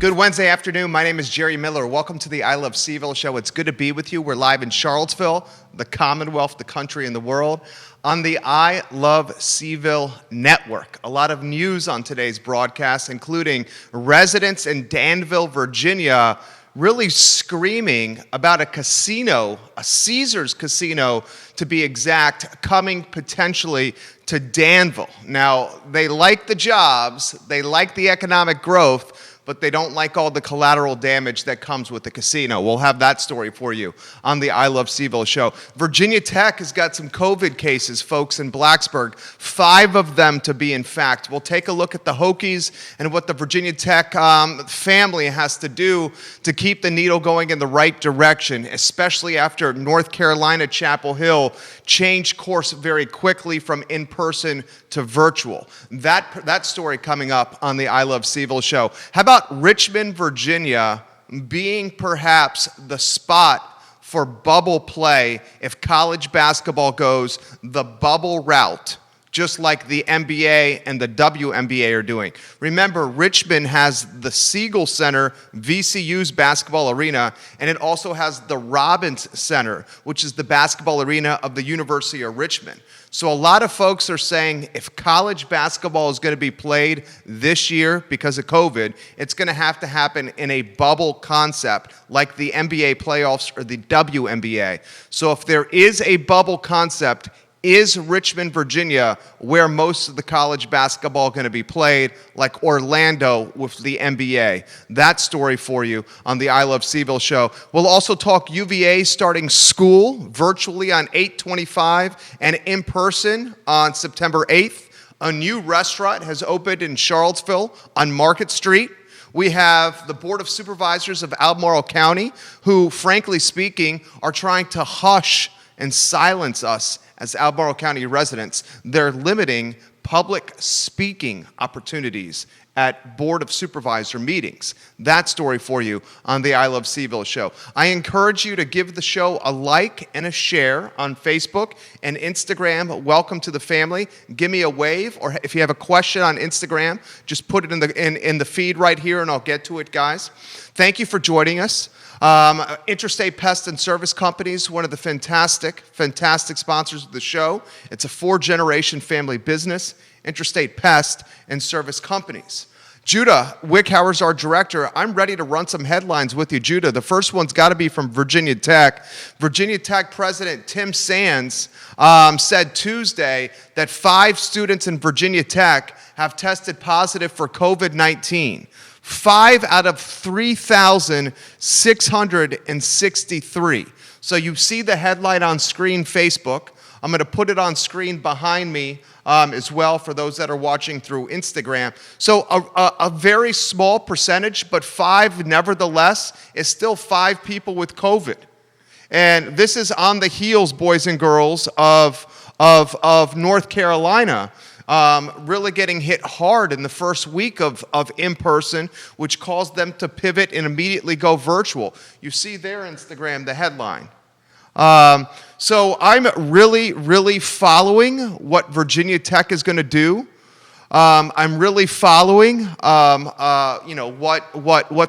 Good Wednesday afternoon. My name is Jerry Miller. Welcome to the I Love CVille Show. It's good to be with you. We're live in Charlottesville, the Commonwealth, the country, and the world, on the I Love CVille network. A lot of news on today's broadcast, including residents in Danville, Virginia, really screaming about a casino, a Caesars casino to be exact, coming potentially to Danville. Now, they like the jobs, they like the economic growth, but they don't like all the collateral damage that comes with the casino. We'll have that story for you on the I Love CVille Show. Virginia Tech has got some COVID cases, folks, in Blacksburg. 5 of them to be in fact. We'll take a look at the Hokies and what the Virginia Tech family has to do to keep the needle going in the right direction, especially after North Carolina Chapel Hill changed course very quickly from in-person to virtual. That story coming up on the I Love CVille Show. How about Richmond, Virginia being perhaps the spot for bubble play if college basketball goes the bubble route, just like the NBA and the WNBA are doing? Remember, Richmond has the Seaville Center, VCU's basketball arena, and it also has the Robbins Center, which is the basketball arena of the University of Richmond. So a lot of folks are saying if college basketball is going to be played this year because of COVID, it's going to happen in a bubble concept like the NBA playoffs or the WNBA. So if there is a bubble concept, is Richmond, Virginia, where most of the college basketball going to be played, like Orlando with the NBA? That story for you on the I Love CVille Show. We'll also talk UVA starting school virtually on 8/25 and in person on September 8th. A new restaurant has opened in Charlottesville on Market Street. We have the Board of Supervisors of Albemarle County, who, frankly speaking, are trying to hush and silence us as Albemarle County residents. They're limiting public speaking opportunities at Board of Supervisor meetings. That story for you on the I Love CVille Show. I encourage you to give the show a like and a share on Facebook and Instagram. Welcome to the family. Give me a wave, or if you have a question on Instagram, just put it in the feed right here and I'll get to it, guys. Thank you for joining us. Interstate Pest and Service Companies, one of the fantastic sponsors of the show. It's a 4-generation family business, Interstate Pest and Service Companies. Judah Wickhauer's our director. I'm ready to run some headlines with you, Judah. The first one's got to be from Virginia Tech. Virginia Tech President Tim Sands said Tuesday that 5 students in Virginia Tech have tested positive for COVID-19. 5 out of 3,663. So you see the headline on screen, Facebook. I'm going to put it on screen behind me as well for those that are watching through Instagram. So a very small percentage, but 5 nevertheless is still 5 people with COVID. And this is on the heels, boys and girls, of North Carolina. Really getting hit hard in the first week of in-person, which caused them to pivot and immediately go virtual. You see their Instagram, the headline. So I'm really following what Virginia Tech is going to do. I'm really following, what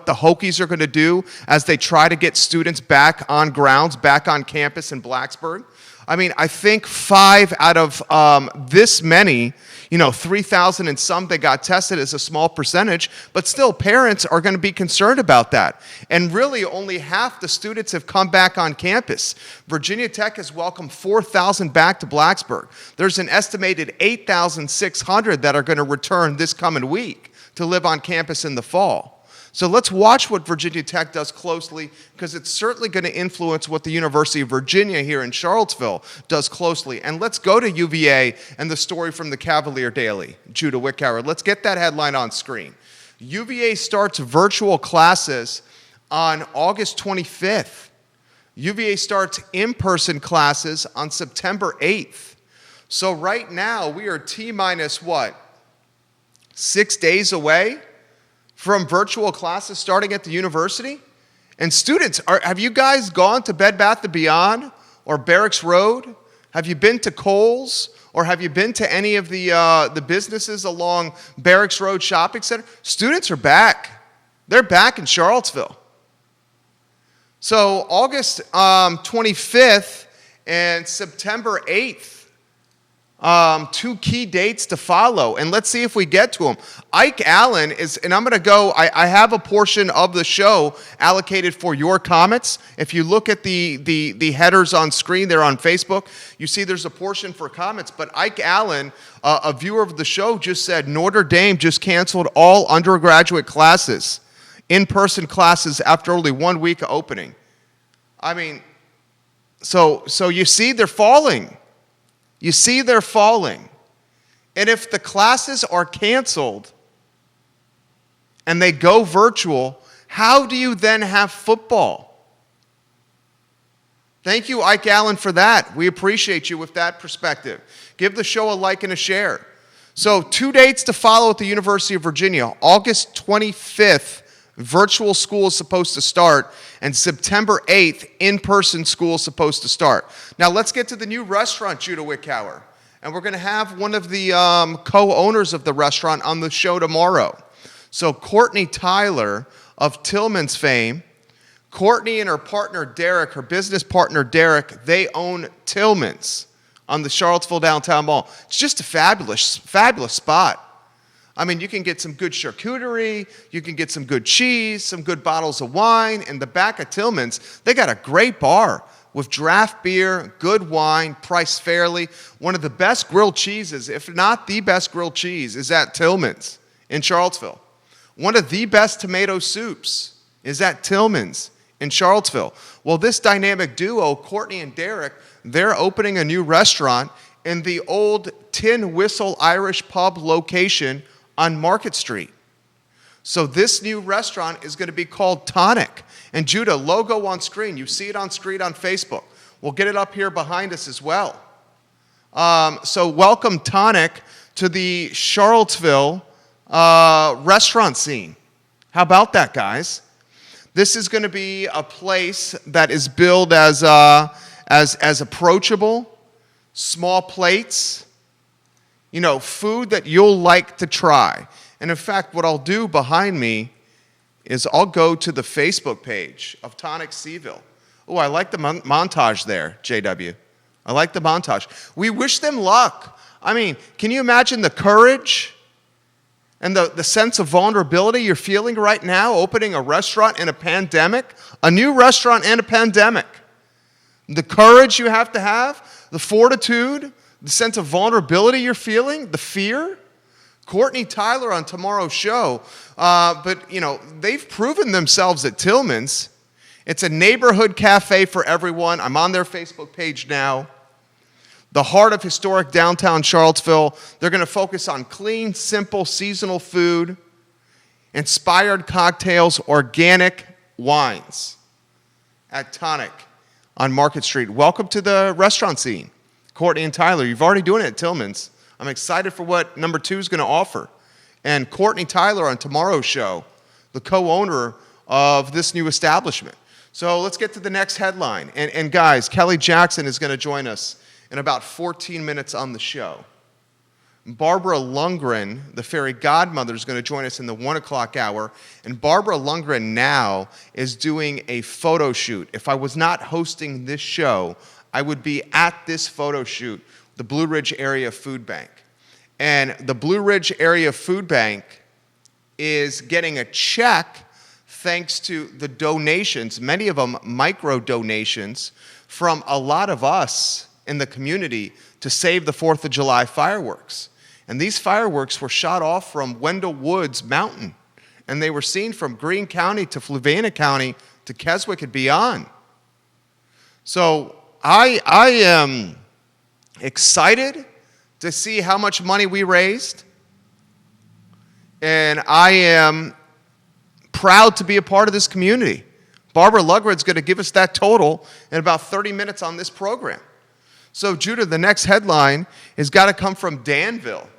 the Hokies are going to do as they try to get students back on grounds, back on campus in Blacksburg. I mean, I think 5 out of this many, 3,000 and some that got tested is a small percentage, but still parents are going to be concerned about that. And really only half the students have come back on campus. Virginia Tech has welcomed 4,000 back to Blacksburg. There's an estimated 8,600 that are going to return this coming week to live on campus in the fall. So let's watch what Virginia Tech does closely, because it's certainly going to influence what the University of Virginia here in Charlottesville does closely. And let's go to UVA and the story from the Cavalier Daily. Judah Wickhauer, let's get that headline on screen. UVA starts virtual classes on August 25th. UVA starts in-person classes on September 8th. So right now we are T-minus what? 6 days away from virtual classes starting at the university? And students, have you guys gone to Bed Bath & Beyond or Barracks Road? Have you been to Kohl's? Or have you been to any of the businesses along Barracks Road Shopping Center? Students are back. They're back in Charlottesville. So August 25th and September 8th, two key dates to follow, and let's see if we get to them. Ike Allen is, and I'm going to go, I have a portion of the show allocated for your comments. If you look at the headers on screen there on Facebook, you see there's a portion for comments, but Ike Allen, a viewer of the show, just said Notre Dame just canceled all undergraduate classes, in-person classes after only 1 week of opening. I mean, so you see they're falling. You see they're falling. And if the classes are canceled and they go virtual, how do you then have football? Thank you, Ike Allen, for that. We appreciate you with that perspective. Give the show a like and a share. So 2 dates to follow at the University of Virginia. August 25th, virtual school is supposed to start, and September 8th, in-person school is supposed to start. Now let's get to the new restaurant, Judah Wickhauer. And we're going to have one of the co-owners of the restaurant on the show tomorrow. So Courtney Tyler of Tillman's fame, Courtney and her partner Derek, her business partner Derek, they own Tillman's on the Charlottesville Downtown Mall. It's just a fabulous, fabulous spot. I mean, you can get some good charcuterie, you can get some good cheese, some good bottles of wine. In the back of Tillman's, they got a great bar with draft beer, good wine, priced fairly. One of the best grilled cheeses, if not the best grilled cheese, is at Tillman's in Charlottesville. One of the best tomato soups is at Tillman's in Charlottesville. Well, this dynamic duo, Courtney and Derek, they're opening a new restaurant in the old Tin Whistle Irish Pub location on Market Street. So this new restaurant is going to be called Tonic. And Judah, logo on screen. You see it on screen on Facebook. We'll get it up here behind us as well. So welcome Tonic to the Charlottesville restaurant scene. How about that, guys? This is going to be a place that is billed as approachable, small plates, you know, food that you'll like to try. And in fact, what I'll do behind me is I'll go to the Facebook page of Tonic Seaville. Oh, I like the montage there, JW. I like the montage. We wish them luck. I mean, can you imagine the courage and the sense of vulnerability you're feeling right now opening a restaurant in a pandemic? A new restaurant in a pandemic. The courage you have to have, the fortitude, the sense of vulnerability you're feeling, the fear. Courtney Tyler on tomorrow's show, but you know, they've proven themselves at Tillman's. It's a neighborhood cafe for everyone. I'm on their Facebook page now. The heart of historic downtown Charlottesville. They're going to focus on clean, simple, seasonal food, inspired cocktails, organic wines at Tonic on Market Street. Welcome to the restaurant scene. Courtney and Tyler, you've already doing it at Tillman's. I'm excited for what number 2 is going to offer. And Courtney Tyler on tomorrow's show, the co-owner of this new establishment. So let's get to the next headline. And guys, Kelly Jackson is going to join us in about 14 minutes on the show. Barbara Lundgren, the fairy godmother, is going to join us in the 1 o'clock hour. And Barbara Lundgren now is doing a photo shoot. If I was not hosting this show, I would be at this photo shoot, the Blue Ridge Area Food Bank. And the Blue Ridge Area Food Bank is getting a check thanks to the donations, many of them micro donations, from a lot of us in the community to save the 4th of July fireworks. And these fireworks were shot off from Wendell Woods Mountain. And they were seen from Greene County to Fluvanna County to Keswick and beyond. So I am excited to see how much money we raised. And I am proud to be a part of this community. Barbara Lundgren is going to give us that total in about 30 minutes on this program. So, Judah, the next headline has got to come from Danville.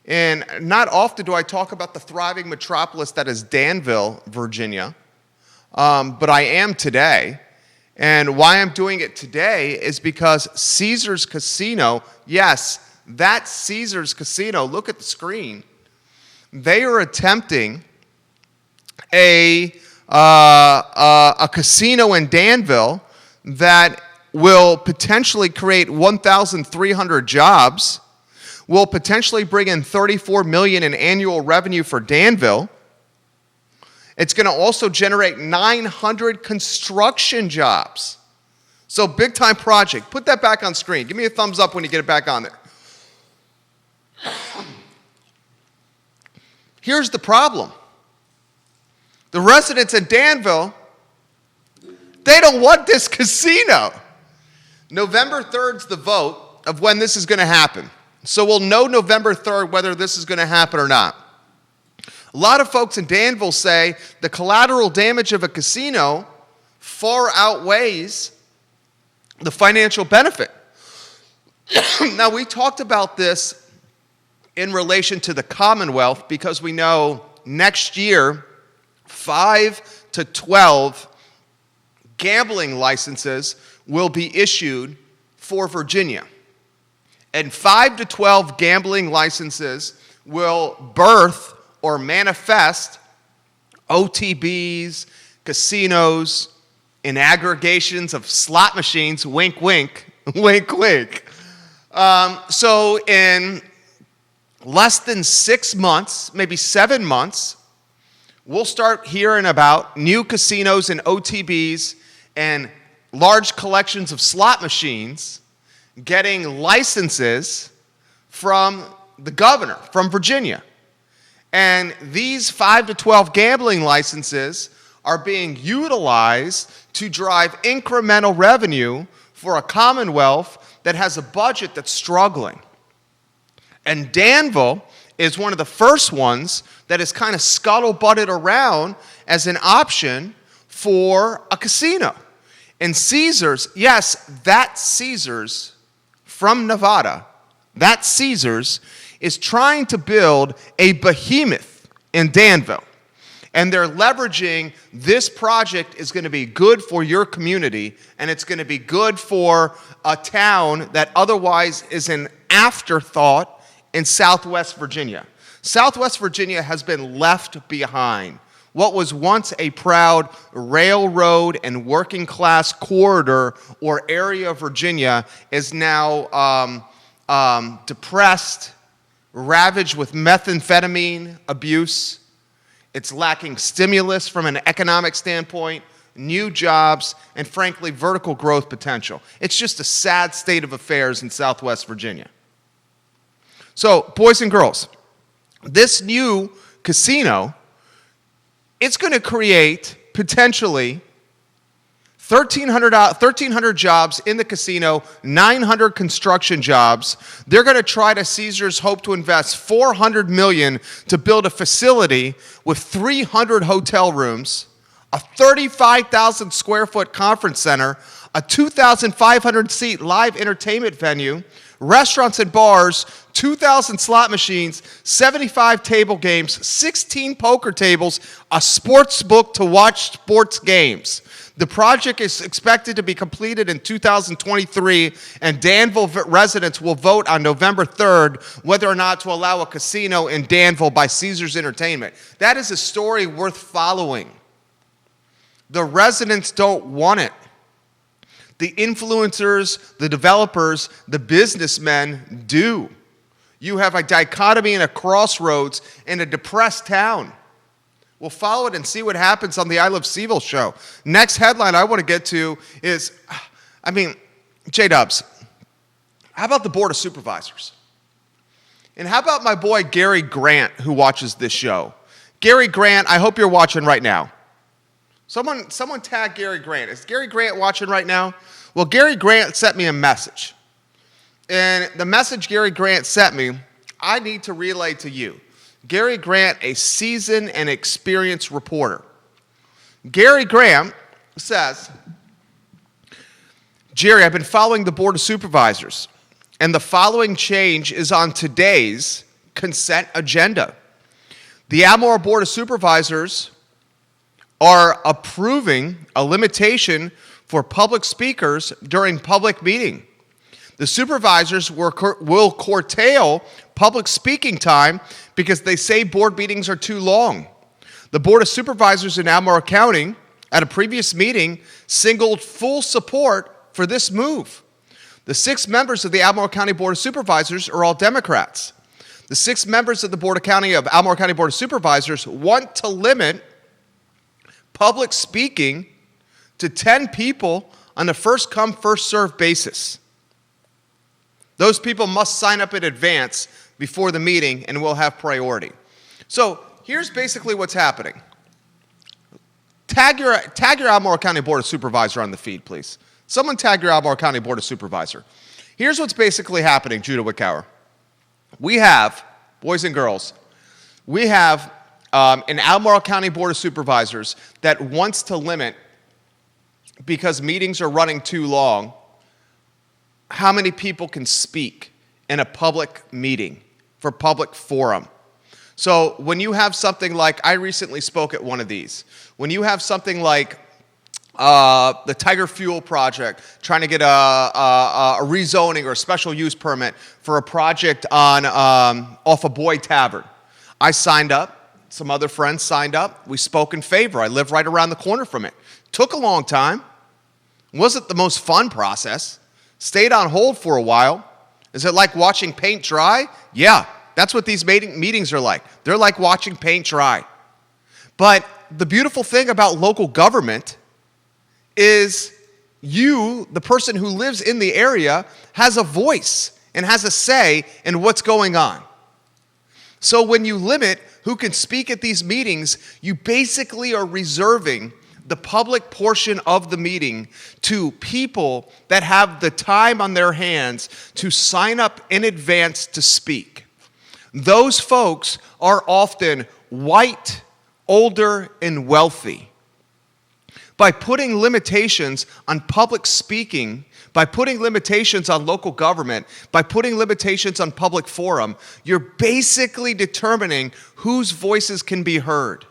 And not often do I talk about the thriving metropolis that is Danville, Virginia, but I am today. And why I'm doing it today is because Caesars Casino, yes, that's Caesars Casino, look at the screen. They are attempting a casino in Danville that will potentially create 1,300 jobs, will potentially bring in $34 million in annual revenue for Danville. It's going to also generate 900 construction jobs. So big time project. Put that back on screen. Give me a thumbs up when you get it back on there. Here's the problem. The residents in Danville, they don't want this casino. November 3rd's the vote of when this is going to happen. So we'll know November 3rd whether this is going to happen or not. A lot of folks in Danville say the collateral damage of a casino far outweighs the financial benefit. Now, we talked about this in relation to the Commonwealth because we know next year 5 to 12 gambling licenses will be issued for Virginia. And 5 to 12 gambling licenses will birth or manifest OTBs, casinos, and aggregations of slot machines, wink, wink, wink, wink. So in less than 6 months, maybe 7 months, we'll start hearing about new casinos and OTBs and large collections of slot machines getting licenses from the governor, from Virginia. And these 5 to 12 gambling licenses are being utilized to drive incremental revenue for a Commonwealth that has a budget that's struggling. And Danville is one of the first ones that is kind of scuttlebutted around as an option for a casino. And Caesars, yes, that Caesars from Nevada, that Caesars is trying to build a behemoth in Danville. And they're leveraging this project is going to be good for your community, and it's going to be good for a town that otherwise is an afterthought in Southwest Virginia. Southwest Virginia has been left behind. What was once a proud railroad and working class corridor or area of Virginia is now depressed, ravaged with methamphetamine abuse. It's lacking stimulus from an economic standpoint, new jobs, and frankly, vertical growth potential. It's just a sad state of affairs in Southwest Virginia. So, boys and girls, this new casino, it's going to create potentially 1,300 jobs in the casino, 900 construction jobs. They're going to try to, Caesars hope to invest $400 million to build a facility with 300 hotel rooms, a 35,000 square foot conference center, a 2,500 seat live entertainment venue, restaurants and bars, 2,000 slot machines, 75 table games, 16 poker tables, a sportsbook to watch sports games. The project is expected to be completed in 2023, and Danville residents will vote on November 3rd whether or not to allow a casino in Danville by Caesars Entertainment. That is a story worth following. The residents don't want it. The influencers, the developers, the businessmen do. You have a dichotomy and a crossroads in a depressed town. We'll follow it and see what happens on the I Love CVille show. Next headline I want to get to is, J-Dubs, how about the Board of Supervisors? And how about my boy Gary Grant, who watches this show? Gary Grant, I hope you're watching right now. Someone tag Gary Grant. Is Gary Grant watching right now? Well, Gary Grant sent me a message. And the message Gary Grant sent me, I need to relay to you. Gary Grant, a seasoned and experienced reporter. Gary Grant says, Jerry, I've been following the Board of Supervisors, and the following change is on today's consent agenda. The Almore Board of Supervisors are approving a limitation for public speakers during public meeting. The supervisors will curtail public speaking time because they say board meetings are too long. The Board of Supervisors in Albemarle County, at a previous meeting, signaled full support for this move. The 6 members of the Albemarle County Board of Supervisors are all Democrats. The 6 members of the Albemarle County Board of Supervisors want to limit public speaking to 10 people on a first-come, first-served basis. Those people must sign up in advance before the meeting and will have priority. So here's basically what's happening. Tag your Albemarle County Board of Supervisor on the feed, please. Someone tag your Albemarle County Board of Supervisor. Here's what's basically happening, Judah Wickower. We have, boys and girls, we have an Albemarle County Board of Supervisors that wants to limit, because meetings are running too long, how many people can speak in a public meeting, for public forum. So when you have something like, I recently spoke at one of these, when you have something like the Tiger Fuel project trying to get a rezoning or a special use permit for a project on off of Boyd Tavern, I signed up, some other friends signed up, we spoke in favor. I live right around the corner from it. Took a long time, wasn't the most fun process, stayed on hold for a while. Is it like watching paint dry? Yeah. That's what these meetings are like. They're like watching paint dry. But the beautiful thing about local government is you, the person who lives in the area, has a voice and has a say in what's going on. So when you limit who can speak at these meetings, you basically are reserving the public portion of the meeting to people that have the time on their hands to sign up in advance to speak. Those folks are often white, older, and wealthy. By putting limitations on public speaking, by putting limitations on local government, by putting limitations on public forum, you're basically determining whose voices can be heard.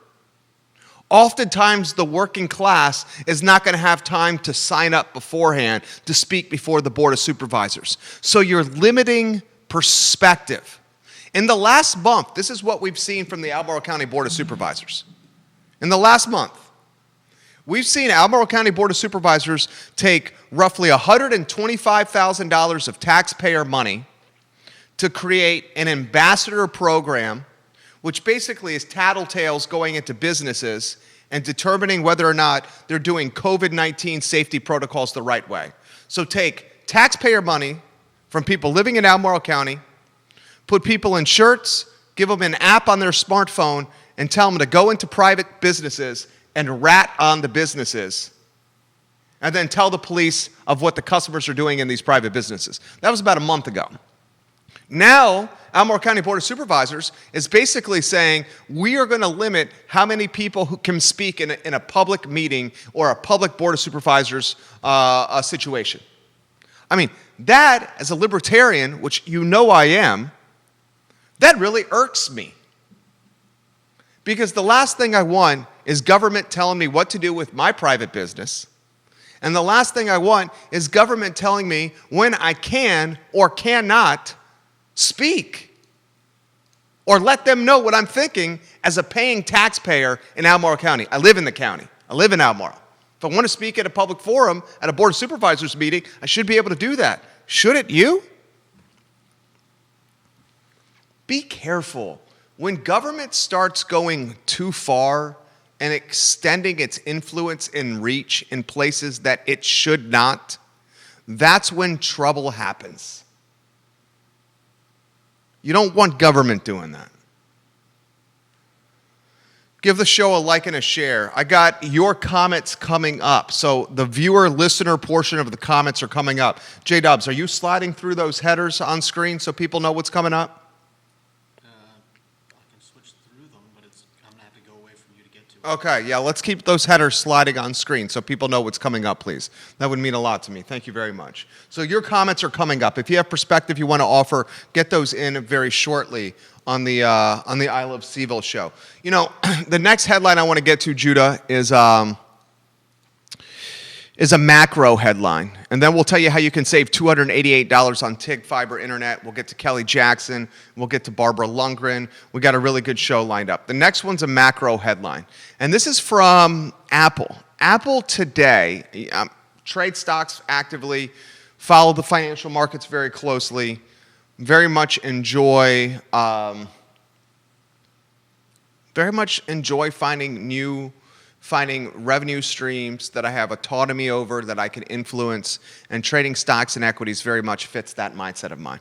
Oftentimes, the working class is not going to have time to sign up beforehand to speak before the Board of Supervisors. So you're limiting perspective. In the last month, this is what we've seen from the Albemarle County Board of Supervisors. In the last month, we've seen Albemarle County Board of Supervisors take roughly $125,000 of taxpayer money to create an ambassador program, which basically is tattletales going into businesses and determining whether or not they're doing COVID-19 safety protocols the right way. So take taxpayer money from people living in Albemarle County, put people in shirts, give them an app on their smartphone, and tell them to go into private businesses and rat on the businesses, and then tell the police of what the customers are doing in these private businesses. That was about a month ago. Now, Albemarle County Board of Supervisors is basically saying, we are going to limit how many people who can speak in a public meeting or a public Board of Supervisors situation. I mean, that, as a libertarian, which you know I am, that really irks me. Because the last thing I want is government telling me what to do with my private business. And the last thing I want is government telling me when I can or cannot speak. Or let them know what I'm thinking as a paying taxpayer in Albemarle County. I live in the county. I live in Albemarle. If I want to speak at a public forum, at a Board of Supervisors meeting, I should be able to do that. Shouldn't you? Be careful. When government starts going too far and extending its influence and reach in places that it should not, that's when trouble happens. You don't want government doing that. Give the show a like and a share. I got your comments coming up. So the viewer-listener portion of the comments are coming up. J-Dubs, are you sliding through those headers on screen so people know what's coming up? Okay, yeah, let's keep those headers sliding on screen so people know what's coming up, please. That would mean a lot to me. Thank you very much. So your comments are coming up. If you have perspective you want to offer, get those in very shortly on the I Love CVille show. You know, the next headline I want to get to, Judah, is is a macro headline. And then we'll tell you how you can save $288 on TIG fiber internet. We'll get to Kelly Jackson. We'll get to Barbara Lundgren. We got a really good show lined up. The next one's a macro headline. And this is from Apple. Apple today, trade stocks actively, follow the financial markets very closely, very much enjoy finding revenue streams that I have autonomy over, that I can influence, and trading stocks and equities very much fits that mindset of mine.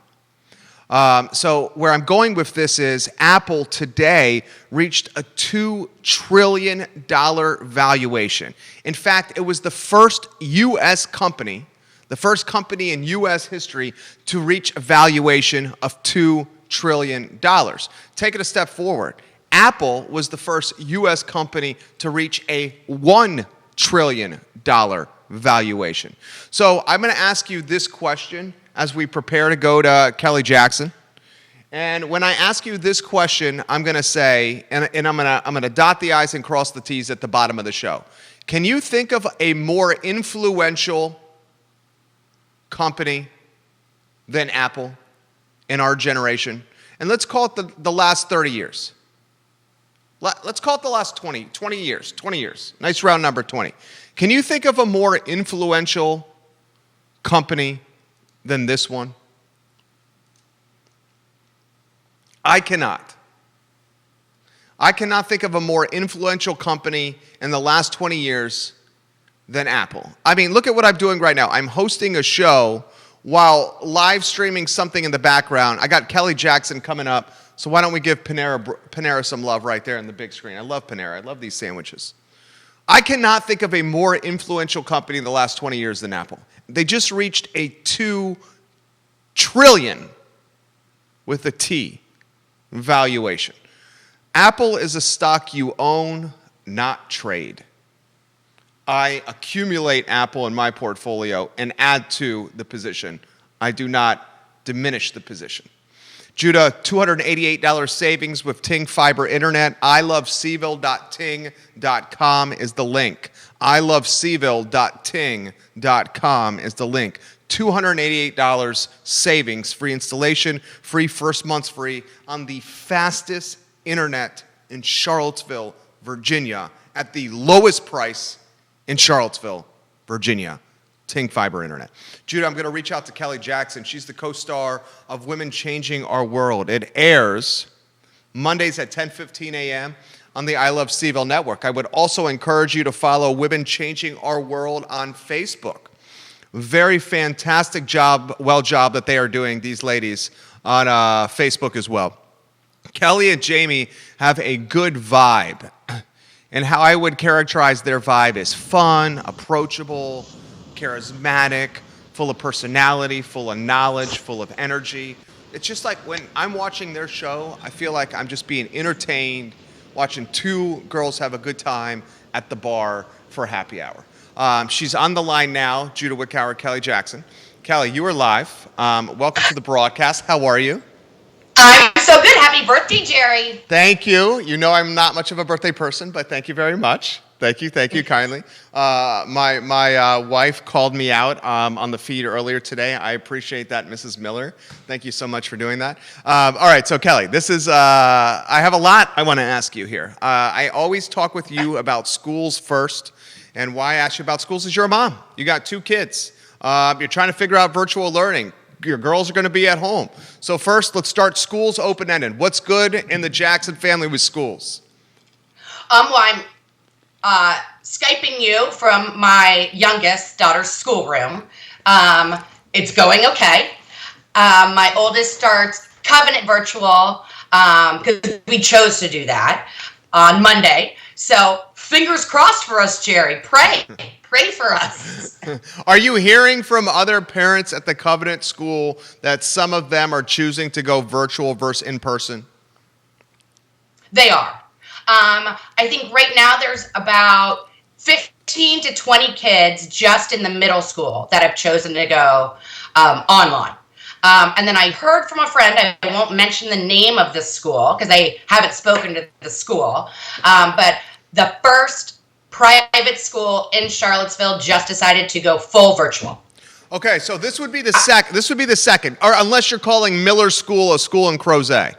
So where I'm going with this is Apple today reached a $2 trillion valuation. In fact, it was the first U.S. company, the first company in U.S. history to reach a valuation of $2 trillion. Take it a step forward. Apple was the first U.S. company to reach a $1 trillion valuation. So I'm going to ask you this question as we prepare to go to Kelly Jackson. And when I ask you this question, I'm going to say, and I'm going to dot the I's and cross the T's at the bottom of the show. Can you think of a more influential company than Apple in our generation? And let's call it the last 30 years. Let's call it the last 20 years. Nice round number, 20. Can you think of a more influential company than this one? I cannot. I cannot think of a more influential company in the last 20 years than Apple. I mean, look at what I'm doing right now. I'm hosting a show while live streaming something in the background. I got Kelly Jackson coming up. So why don't we give Panera some love right there on the big screen? I love Panera. I love these sandwiches. I cannot think of a more influential company in the last 20 years than Apple. They just reached a $2 trillion with a T valuation. Apple is a stock you own, not trade. I accumulate Apple in my portfolio and add to the position. I do not diminish the position. Judah, $288 savings with Ting Fiber Internet. ilovecville.ting.com is the link. ilovecville.ting.com is the link. $288 savings, free installation, free first month's free on the fastest internet in Charlottesville, Virginia, at the lowest price in Charlottesville, Virginia. Ting Fiber Internet. Judah, I'm going to reach out to Kelly Jackson. She's the co-star of Women Changing Our World. It airs Mondays at 10:15 a.m. on the I Love CVille network. I would also encourage you to follow Women Changing Our World on Facebook. Very fantastic job that they are doing, these ladies, on Facebook as well. Kelly and Jamie have a good vibe. And how I would characterize their vibe is fun, approachable, charismatic, full of personality, full of knowledge, full of energy. It's just like when I'm watching their show, I feel like I'm just being entertained, watching two girls have a good time at the bar for happy hour. She's on the line now, Judah Wickower, Kelly Jackson. Kelly, you are live. Welcome to the broadcast. How are you? I'm so good. Happy birthday, Jerry. Thank you. You know I'm not much of a birthday person, but thank you very much. Thank you kindly. My wife called me out on the feed earlier today. I appreciate that, Mrs. Miller. Thank you so much for doing that. All right, so Kelly, this is, I have a lot I want to ask you here. I always talk with you about schools first, and why I ask you about schools is you're a mom. You got two kids. You're trying to figure out virtual learning. Your girls are going to be at home. So first, let's start schools open-ended. What's good in the Jackson family with schools? Well, I'm Skyping you from my youngest daughter's schoolroom. It's going okay. My oldest starts Covenant virtual because we chose to do that on Monday. So fingers crossed for us, Jerry. Pray for us. Are you hearing from other parents at the Covenant school that some of them are choosing to go virtual versus in person? They are. I think right now there's about 15 to 20 kids just in the middle school that have chosen to go online. And then I heard from a friend, I won't mention the name of the school because I haven't spoken to the school, but the first private school in Charlottesville just decided to go full virtual. Okay, so this would be the second. This would be the second, or unless you're calling Miller School a school in Crozet.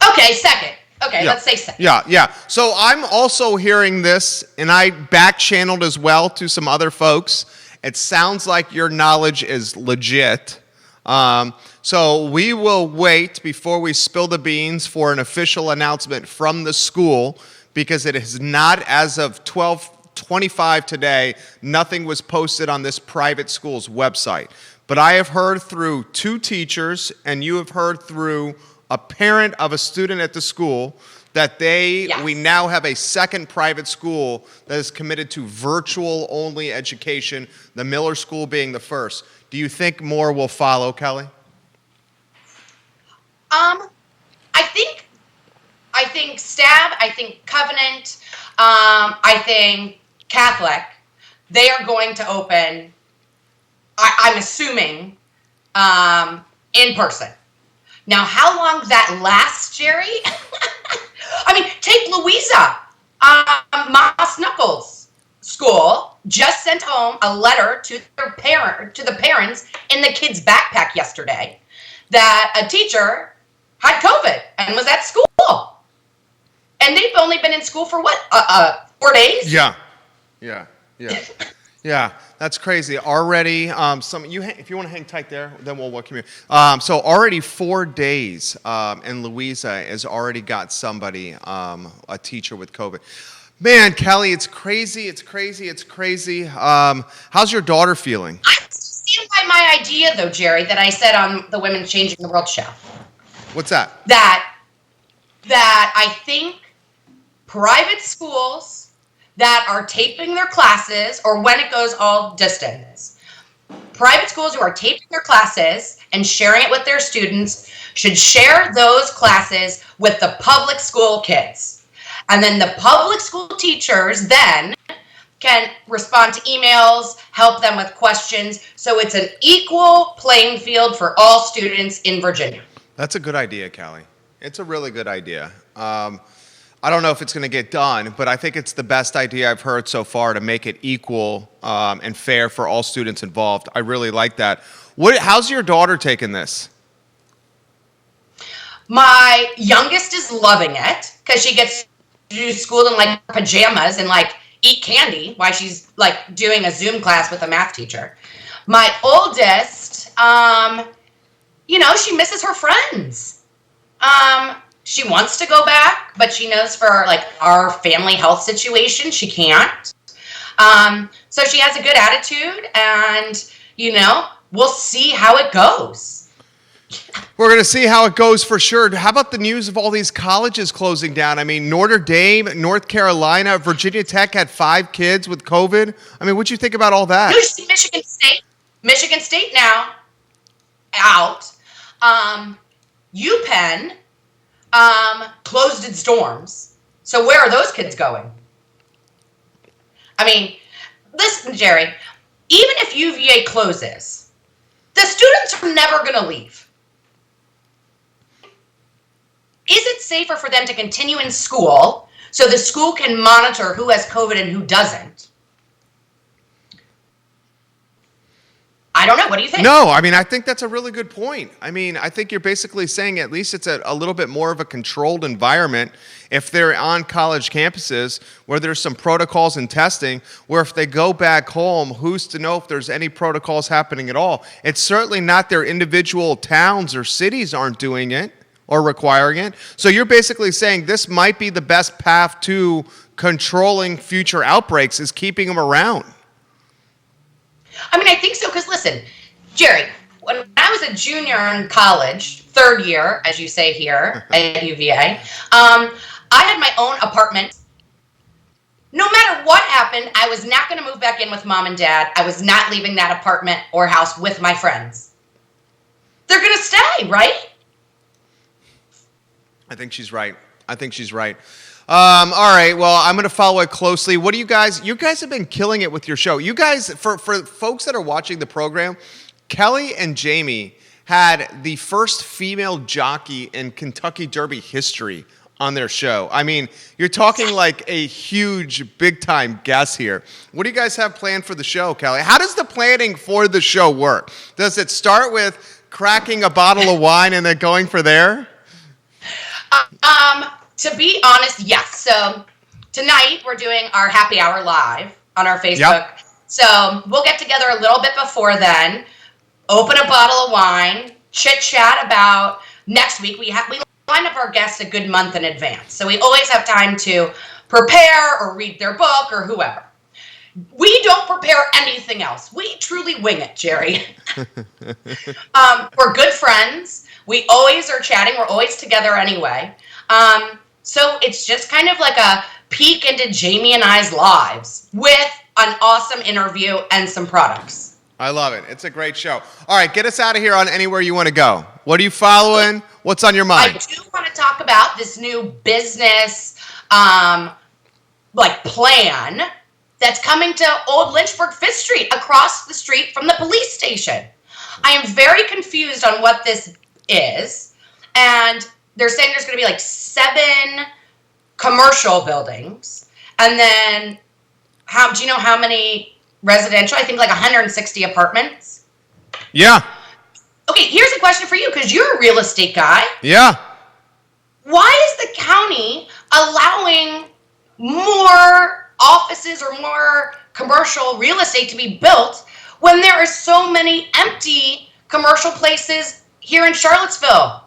Okay, second. Okay, Yeah. let's say second. Yeah. So I'm also hearing this, and I back-channeled as well to some other folks. It sounds like your knowledge is legit. So we will wait before we spill the beans for an official announcement from the school, because it is not, as of 12:25 today, nothing was posted on this private school's website. But I have heard through 2 teachers, and you have heard through a parent of a student at the school, that Yes. we now have a second private school that is committed to virtual-only education, the Miller School being the first. Do you think more will follow, Kelly? I think Stab, I think Covenant, I think Catholic, they are going to open, I'm assuming, in person. Now, how long that lasts, Jerry? I mean, take Louisa. Moss Knuckles School just sent home a letter to the parents in the kids' backpack yesterday that a teacher had COVID and was at school. And they've only been in school for what? 4 days? Yeah. That's crazy. Already, if you want to hang tight there, then we'll welcome you. So already 4 days, and Louisa has already got somebody, a teacher with COVID. Man, Kelly, it's crazy. How's your daughter feeling? I stand by my idea, though, Jerry, that I said on the Women Changing the World show. What's that? That I think private schools that are taping their classes, or when it goes all distance, private schools who are taping their classes and sharing it with their students should share those classes with the public school kids. And then the public school teachers then can respond to emails, help them with questions, so it's an equal playing field for all students in Virginia. That's a good idea, Kelly. It's a really good idea. I don't know if it's going to get done, but I think it's the best idea I've heard so far to make it equal and fair for all students involved. I really like that. How's your daughter taking this? My youngest is loving it because she gets to do school in like pajamas and like eat candy while she's like doing a Zoom class with a math teacher. My oldest, she misses her friends. She wants to go back, but she knows for like our family health situation, she can't. So she has a good attitude, and we'll see how it goes. We're going to see how it goes for sure. How about the news of all these colleges closing down? I mean, Notre Dame, North Carolina, Virginia Tech had 5 kids with COVID. I mean, what'd you think about all that? Michigan State now out. UPenn closed its dorms. So where are those kids going? I mean, listen, Jerry, even if UVA closes, the students are never going to leave. Is it safer for them to continue in school so the school can monitor who has COVID and who doesn't? I don't know. What do you think? No, I mean, I think that's a really good point. I mean, I think you're basically saying at least it's a little bit more of a controlled environment if they're on college campuses where there's some protocols and testing, where if they go back home, who's to know if there's any protocols happening at all? It's certainly not their individual towns or cities aren't doing it or requiring it. So you're basically saying this might be the best path to controlling future outbreaks is keeping them around. I mean, I think so, because listen, Jerry, when I was a junior in college, 3rd year, as you say here at UVA, I had my own apartment. No matter what happened, I was not going to move back in with mom and dad. I was not leaving that apartment or house with my friends. They're going to stay, right? I think she's right. All right, well, I'm going to follow it closely. What do you guys have been killing it with your show. You guys, for folks that are watching the program, Kelly and Jamie had the first female jockey in Kentucky Derby history on their show. I mean, you're talking like a huge, big-time guest here. What do you guys have planned for the show, Kelly? How does the planning for the show work? Does it start with cracking a bottle of wine and then going for there? To be honest, yes. So tonight we're doing our happy hour live on our Facebook. Yep. So we'll get together a little bit before then, open a bottle of wine, chit chat about next week. We line up our guests a good month in advance. So we always have time to prepare or read their book or whoever. We don't prepare anything else. We truly wing it, Jerry. We're good friends. We always are chatting. We're always together anyway. So it's just kind of like a peek into Jamie and I's lives with an awesome interview and some products. I love it. It's a great show. All right, get us out of here on anywhere you want to go. What are you following? What's on your mind? I do want to talk about this new business plan that's coming to Old Lynchburg 5th Street, across the street from the police station. I am very confused on what this is, and they're saying there's going to be like 7 commercial buildings, and then do you know how many residential? I think like 160 apartments. Yeah. Okay, here's a question for you, because you're a real estate guy. Yeah. Why is the county allowing more offices or more commercial real estate to be built when there are so many empty commercial places here in Charlottesville?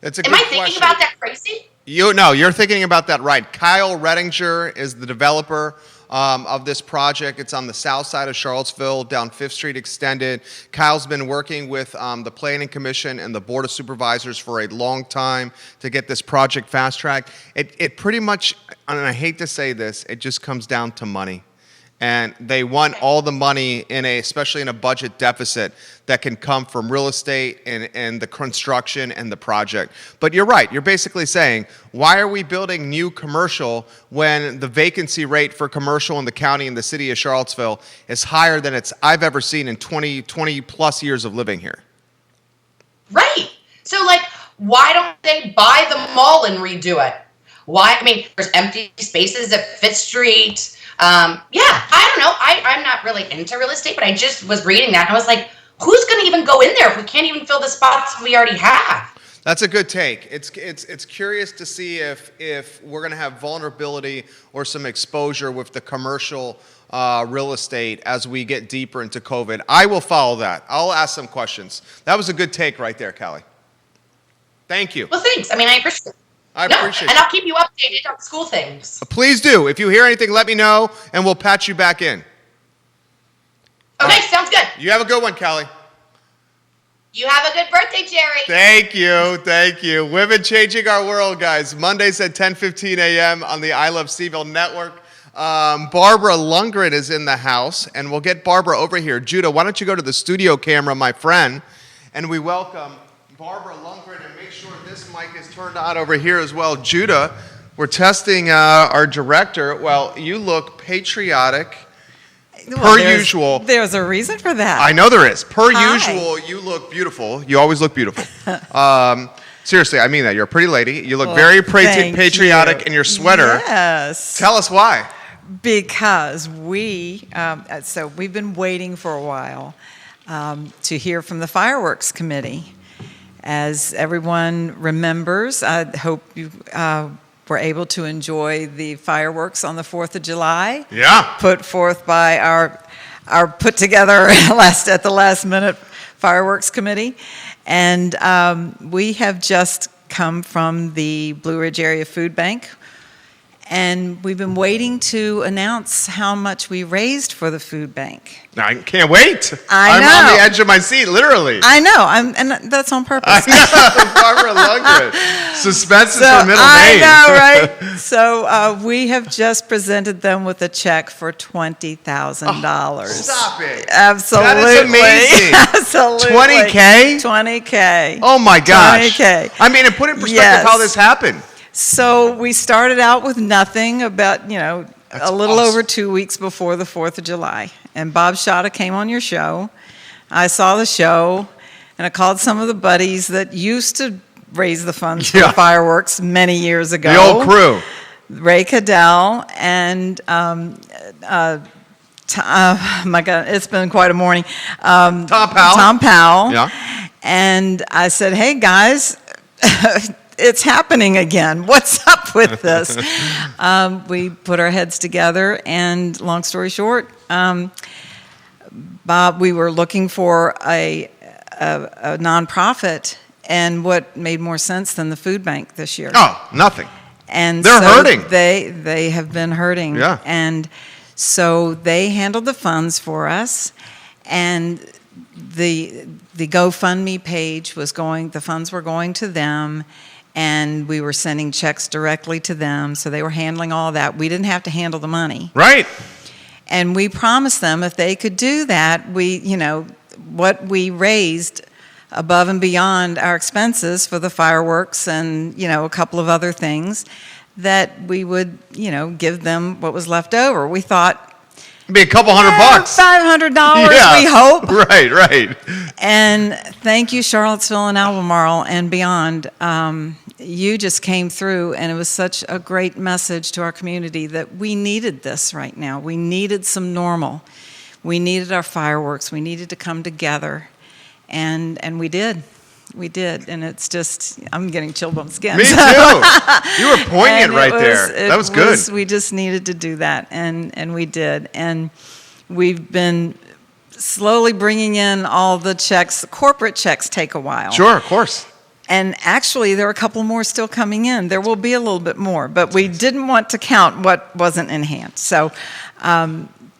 That's a good Am I question. thinking about that crazy? No, you're thinking about that right. Kyle Redinger is the developer of this project. It's on the south side of Charlottesville, down 5th Street Extended. Kyle's been working with the Planning Commission and the Board of Supervisors for a long time to get this project fast-tracked. It pretty much, and I hate to say this, it just comes down to money. And they want all the money, especially in a budget deficit, that can come from real estate and the construction and the project. But you're right. You're basically saying, why are we building new commercial when the vacancy rate for commercial in the county and the city of Charlottesville is higher than I've ever seen in 20 plus years of living here? Right. So, why don't they buy the mall and redo it? Why? I mean, there's empty spaces at 5th Street. I don't know. I'm not really into real estate, but I just was reading that and I was like, who's going to even go in there if we can't even fill the spots we already have? That's a good take. It's curious to see if we're going to have vulnerability or some exposure with the commercial real estate as we get deeper into COVID. I will follow that. I'll ask some questions. That was a good take right there, Kelly. Thank you. Well, thanks. I mean, I appreciate it. I appreciate it. And I'll keep you updated on school things. Please do. If you hear anything, let me know, and we'll patch you back in. Okay, sounds good. You have a good one, Kelly. You have a good birthday, Jerry. Thank you. Thank you. Women changing our world, guys. Mondays at 10:15 a.m. on the I Love CVille network. Barbara Lundgren is in the house, and we'll get Barbara over here. Judah, why don't you go to the studio camera, my friend, and we welcome Barbara Lundgren, and make sure this mic is turned on over here as well. Judah, we're testing our director. Well, you look patriotic. Per usual. There's a reason for that. I know there is. Per Hi. usual, you look beautiful. You always look beautiful. Seriously, I mean that. You're a pretty lady. You look very patriotic in your sweater. Yes. Tell us why. Because we've been waiting for a while to hear from the fireworks committee. As everyone remembers, I hope you were able to enjoy the fireworks on the 4th of July. Yeah. Put forth by our put together at the last minute fireworks committee. And we have just come from the Blue Ridge Area Food Bank. And we've been waiting to announce how much we raised for the food bank. I can't wait. I know. I'm on the edge of my seat, literally. I know, and that's on purpose. I know, Barbara Lundgren. Suspense is her middle name. I know, right? So we have just presented them with a check for $20,000. Stop it. Absolutely. That is amazing. Absolutely. $20K? $20K. Oh my gosh. $20K. I mean, and put in perspective Yes. how this happened. So we started out with nothing about, That's a little awesome. over 2 weeks before the 4th of July. And Bob Shada came on your show. I saw the show, and I called some of the buddies that used to raised the funds for the fireworks many years ago. The old crew. Ray Cadell and my God, it's been quite a morning. Tom Powell. Tom Powell. Yeah. And I said, hey guys, it's happening again. What's up with this? We put our heads together, and long story short, Bob, we were looking for a nonprofit, and what made more sense than the food bank this year? Oh, nothing. And they're hurting. They have been hurting. Yeah. And so they handled the funds for us, and the GoFundMe page was going. The funds were going to them, and we were sending checks directly to them. So they were handling all that. We didn't have to handle the money. Right. And we promised them if they could do that, what we raised above and beyond our expenses for the fireworks and, a couple of other things, that we would, give them what was left over. We thought, It'd be a couple $100. $500, Yeah. we hope. Right. And thank you, Charlottesville and Albemarle and beyond. You just came through, and it was such a great message to our community that we needed this right now. We needed some normal. We needed our fireworks. We needed to come together, and we did. We did, and it's just, I'm getting chill bump skin. Me too. You were poignant right there. That was good. We just needed to do that, and we did. And we've been slowly bringing in all the checks. The corporate checks take a while. Sure, of course. And actually, there are a couple more still coming in. There will be a little bit more, but we didn't want to count what wasn't in hand. So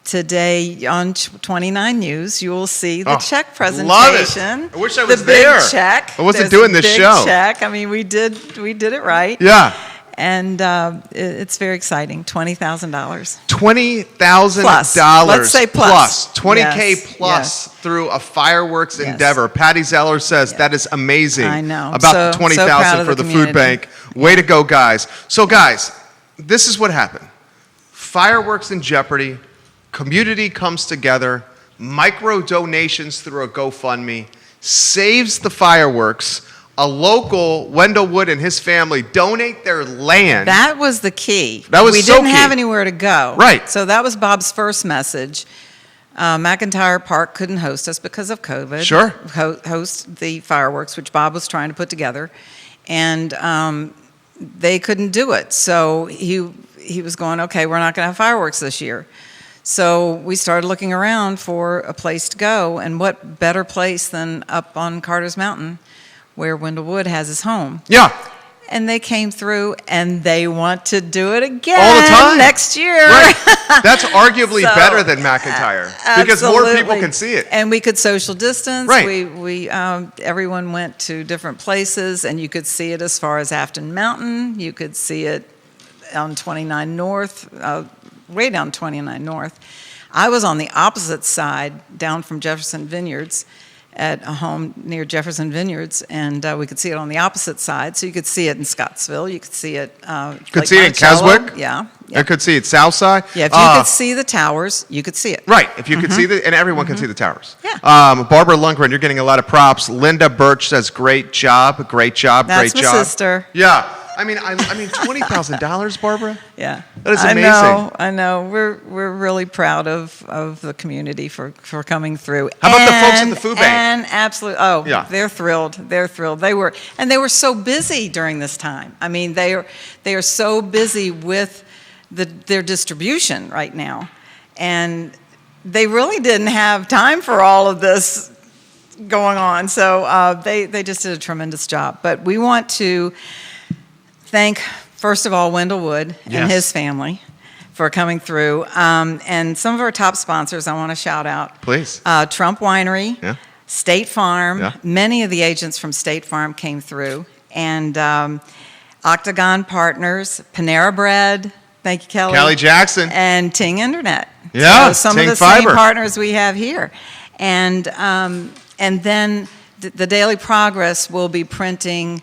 today on 29 News, you will see the check presentation. Love it. I wish I was there. The big check. I wasn't There's doing a this big show. Check. I mean, we did it right. Yeah. And it's very exciting. $20,000. $20,000. Plus. Let's say plus. $20K plus through a fireworks endeavor. Patty Zeller says that is amazing. I know. About the $20,000 proud of for the community. food bank. Way to go, guys. So, guys, this is what happened. Fireworks in jeopardy. Community comes together. Micro donations through a GoFundMe saves the fireworks. A local, Wendell Wood and his family, donate their land. That was the key. That was we so didn't key. have anywhere to go. Right. So that was Bob's first message. McIntyre Park couldn't host us because of COVID. Sure. Host the fireworks, which Bob was trying to put together, and they couldn't do it. So he was going, okay, we're not going to have fireworks this year. So we started looking around for a place to go, and what better place than up on Carter's Mountain, where Wendell Wood has his home. Yeah. And they came through, and they want to do it again All the time. next year. Right. That's arguably So, better than McIntyre because more people absolutely. can see it. And we could social distance. Right. We everyone went to different places, and you could see it as far as Afton Mountain. You could see it on 29 North, way down 29 North. I was on the opposite side, down from Jefferson Vineyards, at a home near Jefferson Vineyards, and we could see it on the opposite side. So you could see it in Scottsville. You could see it. Could see it in Keswick? Yeah. I could see it south side. Yeah, if you could see the towers, you could see it. Right, if you could see and everyone can see the towers. Yeah. Barbara Lundgren, you're getting a lot of props. Linda Birch says, great job. That's my sister. Yeah. I mean, $20,000, Barbara? Yeah. That is amazing. I know. We're really proud of the community for coming through. How about the folks at the food bank? And absolutely. They're thrilled. They're thrilled. They were so busy during this time. I mean, they are so busy with their distribution right now, and they really didn't have time for all of this going on. So they just did a tremendous job. But we want to thank, first of all, Wendell Wood and his family for coming through. And some of our top sponsors I want to shout out. Please. Trump Winery, State Farm. Yeah. Many of the agents from State Farm came through. And Octagon Partners, Panera Bread, thank you, Kelly. Kelly Jackson. And Ting Internet. Yeah, so some Ting of the Fiber. same partners we have here. And then the Daily Progress will be printing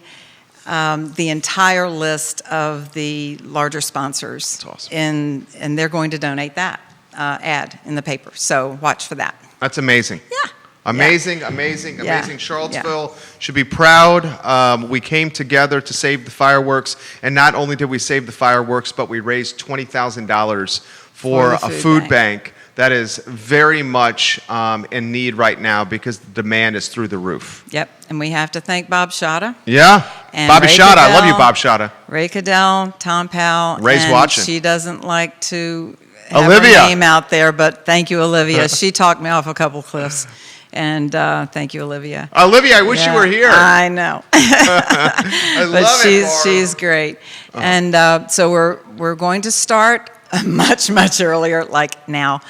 the entire list of the larger sponsors. That's awesome. And they're going to donate that ad in the paper. So watch for that. That's amazing. Yeah. Amazing, Yeah. amazing, Yeah. amazing. Charlottesville should be proud. We came together to save the fireworks, and not only did we save the fireworks, but we raised $20,000 for the a food food bank. bank that is very much in need right now because the demand is through the roof. Yep, and we have to thank Bob Shada, Yeah, And Bobby Ray Shada. I love you, Cadell. Bob Shada. Ray Cadell, Tom Powell. Ray's and watching. She doesn't like to have Olivia. her name out there, but thank you, Olivia. She talked me off a couple cliffs, and thank you, Olivia. Olivia, I wish you Yeah, were here. I know. I But love it, Barb. she's great. And so we're going to start much earlier, like now,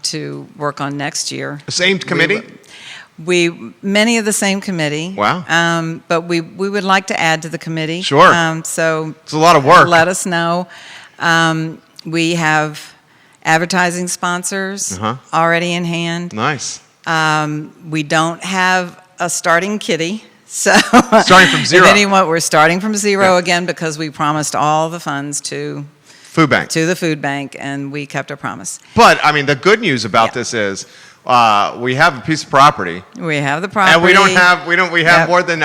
to work on next year. Same committee? Many of the same committee. Wow. But we would like to add to the committee. Sure. So It's a lot of work. let us know. We have advertising sponsors already in hand. Nice. We don't have a starting kitty. So Starting from zero. If anyone, we're starting from zero Yeah. again because we promised all the funds to Food bank. the food bank, and we kept our promise. But, I mean, the good news about this is we have a piece of property. We have the property. And we have Yep. more than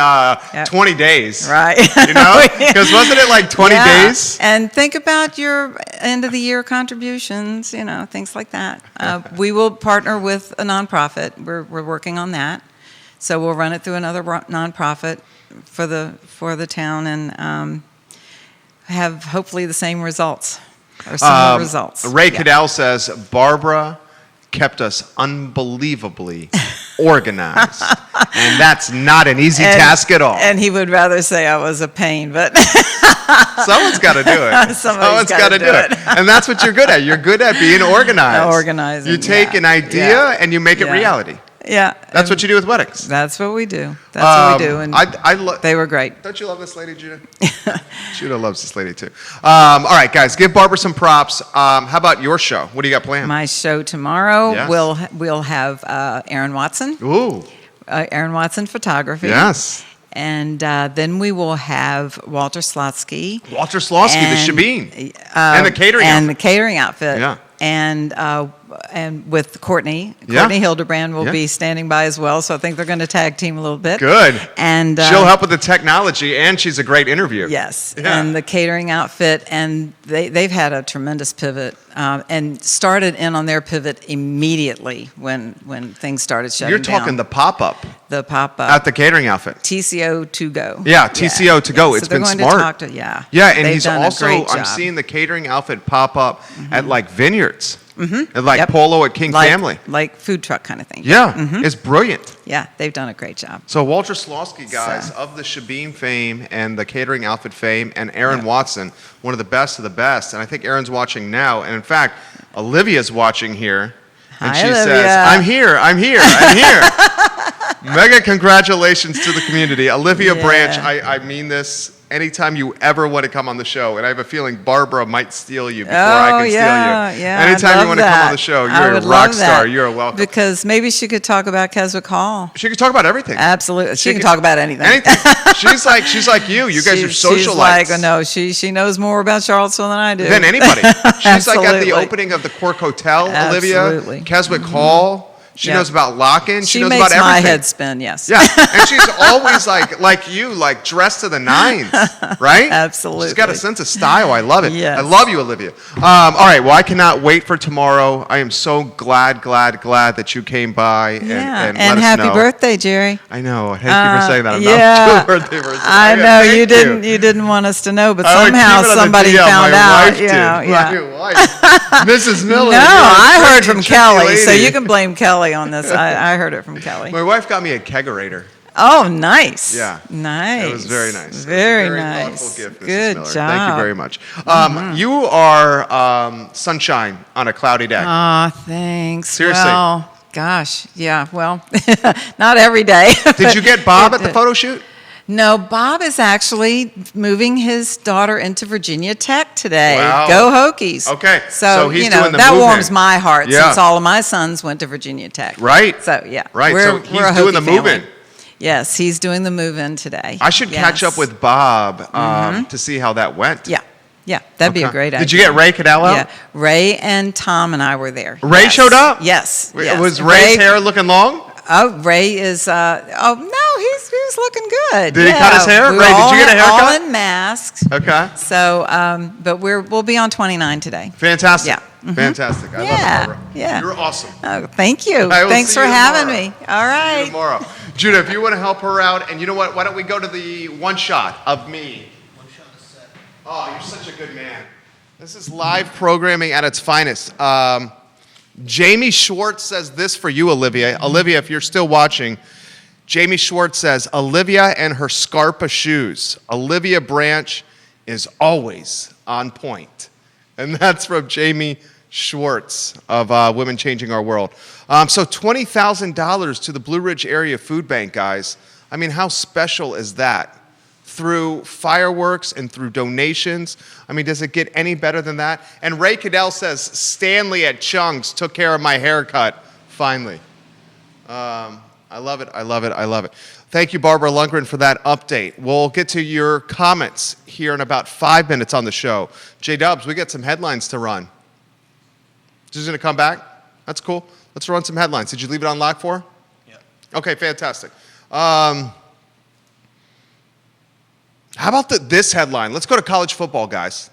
20 days. Right. You know? Because wasn't it like 20 Yeah. days? And think about your end of the year contributions, things like that. We will partner with a nonprofit. We're working on that. So we'll run it through another nonprofit for the town and have hopefully the same results or similar results. Ray Yeah. Cadell says, Barbara kept us unbelievably organized. And that's not an easy task at all. And he would rather say I was a pain, but Someone's got to do it. Somebody's gotta gotta do it. And that's what you're good at. You're good at being organized. Organizing, You take yeah. an idea Yeah. and you make it Yeah. reality. yeah, That's what you do with weddings. That's what we do. That's what we do, and they were great. Don't you love this lady, Judah? Judah loves this lady too. All right, guys, give Barbara some props. How about your show? What do you got planned? My show tomorrow, Yes. we'll have Aaron Watson, Ooh, Aaron Watson Photography. yes. And then we will have Walter Slotsky. Walter Slosky, the and, Shebeen. And the catering And outfit. the catering outfit. Yeah. And with Courtney. Yeah. Courtney Hildebrand will Yeah. be standing by as well, so I think they're going to tag team a little bit. Good. And She'll help with the technology, and she's a great interviewer. Yes, Yeah. and the catering outfit, and they've had a tremendous pivot, and started in on their pivot immediately when things started shutting You're down. talking the pop-up the pop-up. at the catering outfit. TCO to go. Yeah, TCO to go. So It's they're been going smart. To talk to, yeah. Yeah, and They've he's done a also, great I'm job. seeing the catering outfit pop up at like vineyards. At like Yep. Polo at King Family. like food truck kind of thing. Yeah, it's brilliant. Yeah, they've done a great job. So Walter Slosky, guys, So- of the Shebeen fame and the catering outfit fame, and Aaron Watson, one of the best of the best. And I think Aaron's watching now. And in fact, Olivia's watching here. And Hi, she says, Olivia. I'm here. Mega congratulations to the community. Olivia Yeah. Branch, I mean this. Anytime you ever want to come on the show, and I have a feeling Barbara might steal you before I can steal you. Yeah. Anytime I'd you love want to come that. on the show, I you're a would rock love star. that. You're welcome. Because maybe she could talk about Keswick Hall. She can talk about everything. Absolutely, she can can- talk about anything. Anything. She's like you. You guys are socialites. She's like, no, she knows more about Charlottesville than I do. Than anybody. She's like at the Absolutely. opening of the Cork Hotel, Absolutely. Olivia. Keswick Hall. She Yeah. knows about lock-in. She knows makes about everything. my head spin. Yes. Yeah, and she's always like you, like dressed to the nines, right? Absolutely. She's got a sense of style. I love it. Yes. I love you, Olivia. All right, well, I cannot wait for tomorrow. I am so glad that you came by Yeah. and let us happy know. birthday, Jerry. I know. Thank you for saying that. I'm yeah. not birthday person. I Yeah, know thank you didn't. You didn't want us to know, but I would somehow keep it on the somebody DL. found My out. wife did. Yeah. My wife. Mrs. Miller. No, you're a I heard tricky, from tricky Kelly, so lady. you can blame Kelly on this. I heard it from Kelly. My wife got me a kegerator. Oh, nice. Yeah. Nice. It was very nice. It was a Very very nice. thoughtful gift, Mrs. Good Miller. job. Thank you very much. You are sunshine on a cloudy day. Aw, thanks. Seriously. Well, gosh, yeah. Well, not every day. Did you get Bob at the photo shoot? No, Bob is actually moving his daughter into Virginia Tech today. Wow. Go Hokies. Okay, So, so he's doing the that move-in. warms my heart Yeah. since all of my sons went to Virginia Tech. Right. So, yeah. Right, We're, so we're he's a doing the Hokie family. move-in. Yes, he's doing the move-in today. I should catch Yes. up with Bob to see how that went. Yeah. Yeah, that'd be a Okay. great idea. Did you get Ray Cadell out? Yeah, Ray and Tom and I were there. Ray Yes. showed up? Yes. yes. Was Ray's hair looking long? Oh, Ray is, he's looking good. Did he cut his hair? We Ray, did you get a haircut? all in masks. Okay. So, but we'll be on 29 today. Fantastic. Yeah. Mm-hmm. Fantastic. I love it, Barbara. Yeah. You're awesome. Oh, thank you. I will Thanks see for you having tomorrow. me. All See you right. tomorrow. Judah, if you want to help her out, and you know what? Why don't we go to the one shot of me? One shot of set. Oh, you're such a good man. This is live programming at its finest. Jamie Schwartz says this for you, Olivia. Olivia, if you're still watching, Jamie Schwartz says, Olivia and her Scarpa shoes. Olivia Branch is always on point. And that's from Jamie Schwartz of Women Changing Our World. So $20,000 to the Blue Ridge Area Food Bank, guys. I mean, how special is that? Through fireworks and through donations. I mean, does it get any better than that? And Ray Cadell says, Stanley at Chung's took care of my haircut, finally. I love it, I love it, I love it. Thank you, Barbara Lundgren, for that update. We'll get to your comments here in about 5 minutes on the show. J-Dubs, we got some headlines to run. Just gonna come back? That's cool. Let's run some headlines. Did you leave it on lock for? Yeah. Okay, fantastic. How about this headline? Let's go to college football, guys.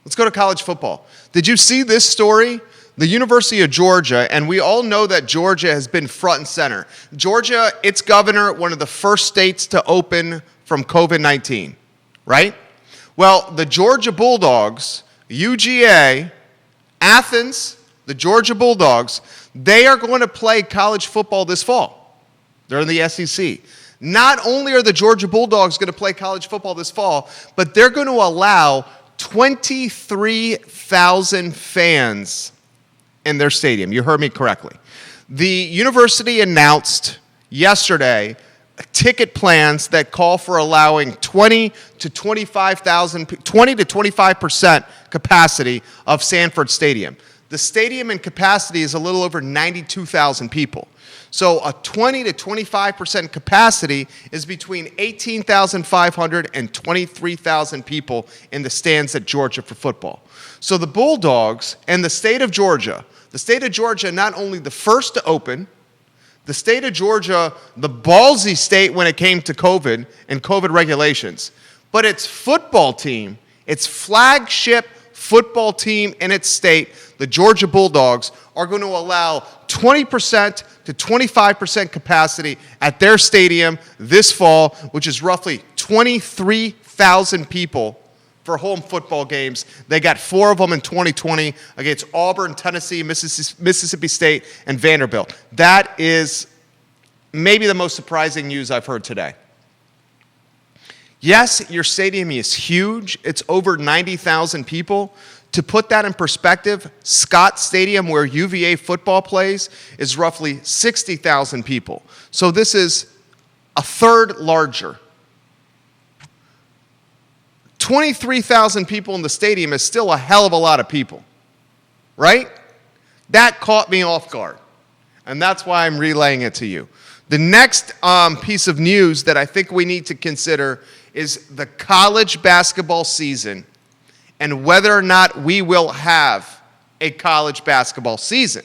Let's go to college football. Did you see this story? The University of Georgia, and we all know that Georgia has been front and center. Georgia, its governor, one of the first states to open from COVID-19, right? Well, the Georgia Bulldogs, UGA, Athens, the Georgia Bulldogs, they are going to play college football this fall. They're in the SEC. Not only are the Georgia Bulldogs going to play college football this fall, but they're going to allow 23,000 fans in their stadium. You heard me correctly. The university announced yesterday ticket plans that call for allowing 20 to 25% capacity of Sanford Stadium. The stadium in capacity is a little over 92,000 people. So a 20 to 25% capacity is between 18,500 and 23,000 people in the stands at Georgia for football. So the Bulldogs and the state of Georgia not only the first to open, the state of Georgia, the ballsy state when it came to COVID and COVID regulations, but its football team, its flagship football team in its state, the Georgia Bulldogs, are going to allow 20% to 25% capacity at their stadium this fall, which is roughly 23,000 people for home football games. They got 4 of them in 2020 against Auburn, Tennessee, Mississippi State, and Vanderbilt. That is maybe the most surprising news I've heard today. Yes, your stadium is huge. It's over 90,000 people. To put that in perspective, Scott Stadium, where UVA football plays, is roughly 60,000 people. So this is a third larger. 23,000 people in the stadium is still a hell of a lot of people, right? That caught me off guard, and that's why I'm relaying it to you. The next piece of news that I think we need to consider is the college basketball season and whether or not we will have a college basketball season.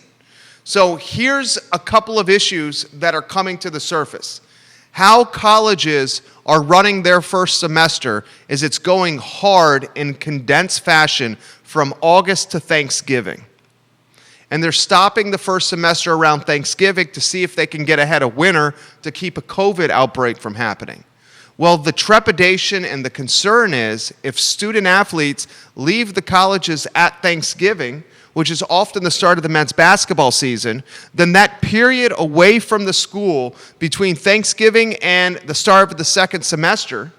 So here's a couple of issues that are coming to the surface. How colleges are running their first semester is it's going hard in condensed fashion from August to Thanksgiving. And they're stopping the first semester around Thanksgiving to see if they can get ahead of winter to keep a COVID outbreak from happening. Well, the trepidation and the concern is if student athletes leave the colleges at Thanksgiving, which is often the start of the men's basketball season, then that period away from the school between Thanksgiving and the start of the second semester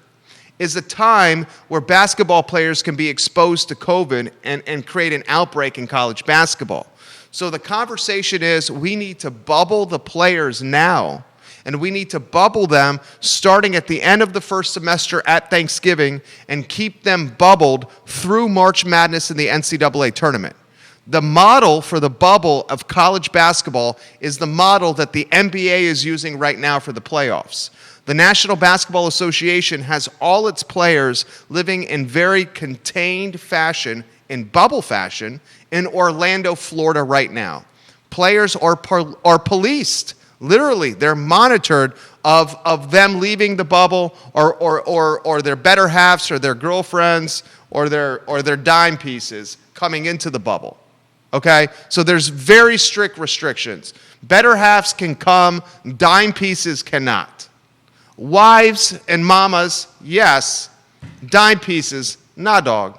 is a time where basketball players can be exposed to COVID and create an outbreak in college basketball. So the conversation is we need to bubble the players now, and we need to bubble them starting at the end of the first semester at Thanksgiving and keep them bubbled through March Madness in the NCAA tournament. The model for the bubble of college basketball is the model that the NBA is using right now for the playoffs. The National Basketball Association has all its players living in very contained fashion, in bubble fashion, in Orlando, Florida right now. Players are policed Literally, they're monitored of them leaving the bubble or their better halves or their girlfriends or their dime pieces coming into the bubble. Okay? So there's very strict restrictions. Better halves can come, dime pieces cannot. Wives and mamas, yes. Dime pieces, nah dog.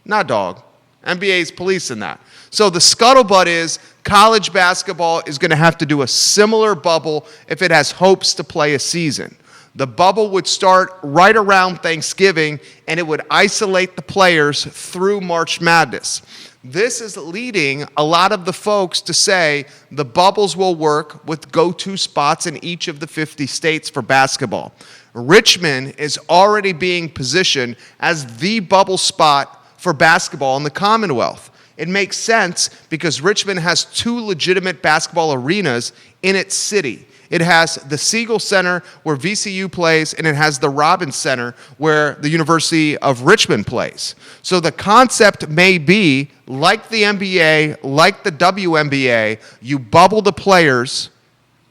Nah dog. NBA's policing that. So the scuttlebutt is college basketball is going to have to do a similar bubble if it has hopes to play a season. The bubble would start right around Thanksgiving, and it would isolate the players through March Madness. This is leading a lot of the folks to say the bubbles will work with go-to spots in each of the 50 states for basketball. Richmond is already being positioned as the bubble spot for basketball in the Commonwealth. It makes sense because Richmond has two legitimate basketball arenas in its city. It has the Seaville Center where VCU plays, and it has the Robbins Center where the University of Richmond plays. So the concept may be, like the NBA, like the WNBA, you bubble the players,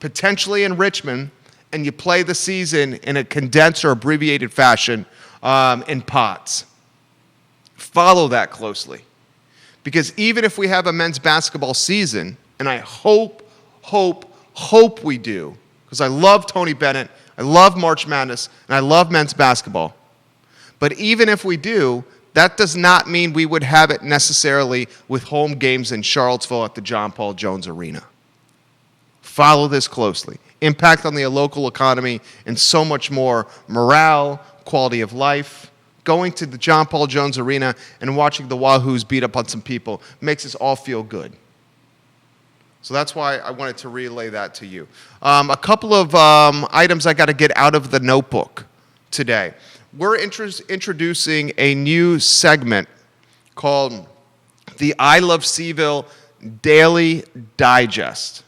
potentially in Richmond, and you play the season in a condensed or abbreviated fashion in pods. Follow that closely. Because even if we have a men's basketball season, and I hope we do, because I love Tony Bennett, I love March Madness, and I love men's basketball. But even if we do, that does not mean we would have it necessarily with home games in Charlottesville at the John Paul Jones Arena. Follow this closely. Impact on the local economy and so much more. Morale, quality of life. Going to the John Paul Jones Arena and watching the Wahoos beat up on some people makes us all feel good. So that's why I wanted to relay that to you. A couple of items I got to get out of the notebook today. We're introducing a new segment called the I Love CVille Daily Digest.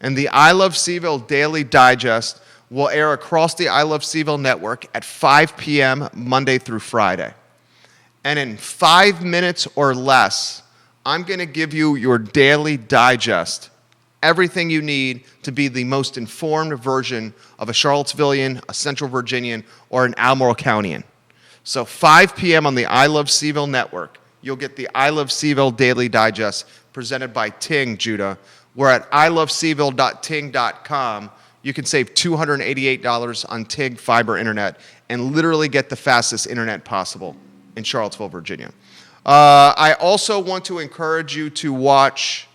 And the I Love CVille Daily Digest will air across the I Love CVille network at 5 p.m. Monday through Friday. And in 5 minutes or less, I'm going to give you your daily digest, everything you need to be the most informed version of a Charlottesvillian, a Central Virginian, or an Albemarle Countyan. So 5 p.m. on the I Love CVille network, you'll get the I Love CVille Daily Digest presented by Ting, Judah. We're at ilovecville.ting.com. You can save $288 on Tig fiber internet and literally get the fastest internet possible in Charlottesville, Virginia. I also want to encourage you to watch